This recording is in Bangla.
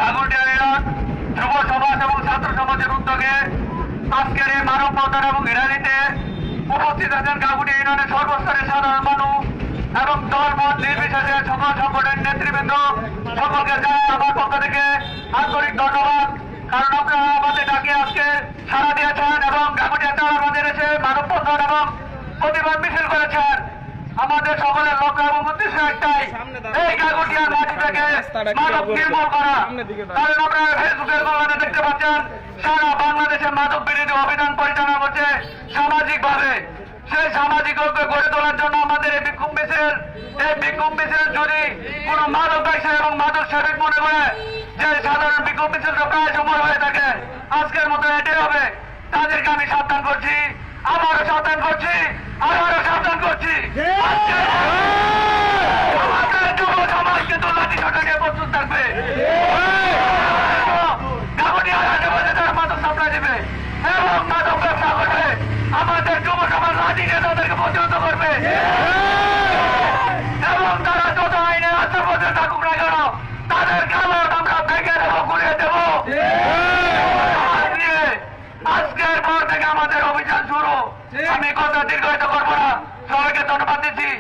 গাগুটিয়া ইউনিয়ন যুব সমাজ এবং ছাত্র সমাজের উদ্যোগে আজকের এই মানববন্ধন এবং র্যালিতে উপস্থিত আছেন গাগুটিয়া ইউনিয়নের সর্বস্তরের সাধারণ মানুষ এবং দলমত নির্বিশেষে সকল সংগঠনের নেতৃবৃন্দ সকলকে জানাই আমার পক্ষ থেকে আন্তরিক ধন্যবাদ। কারণ আপনারা আমাদের ডাকে আজকে সাড়া দিয়েছেন এবং গাগুটিয়া চাওয়ার বাজারে এসে মানববন্ধন এবং প্রতিবাদ মিছিল করেছেন। আমাদের সকলের লক্ষ্য এবং উদ্দেশ্য একটাই, এই গাগুটিয়ার মাটি থেকে মাদক নির্মূল করা। কারণ আপনারা ফেসবুকের কল্যাণে দেখতে পাচ্ছেন সারা বাংলাদেশে মাদক বিরোধী অভিযান পরিচালনা করছে সামাজিক ভাবে। সেই সামাজিক ঐক্য গড়ে তোলার জন্য আমাদের এই বিক্ষোভ মিছিল যদি কোন মাদক ব্যবসায়ী এবং মাদক সেবক মনে করে যে সাধারণ বিক্ষোভ মিছিলটা প্রায় সময় হয়ে থাকে, আজকের মতো এটাই হবে। তাদেরকে আমি সাবধান করছি, আবারও সাবধান করছি, আবারও সাবধান করছি। আমাদের যুব সমাজ কিন্তু লাঠি সোটা নিয়ে প্রস্তুত থাকবে। মাদক সাপ্লাই দেবে এবং মাদক ব্যবসা করবে। আমাদের যুব সমাজ লাঠি নিয়ে তাদেরকে প্রতিহত করবে এবং তারা যত আইনে আত্মপথে থাকুক না কেন তাদের কামড় আমরা ভেঙে দেবো, ঘুরিয়ে দেবো। আজকের পর থেকে আমাদের অভিযান শুরু। আমি কথা দীর্ঘায়িত করবো না, সবাইকে ধন্যবাদ দিচ্ছি।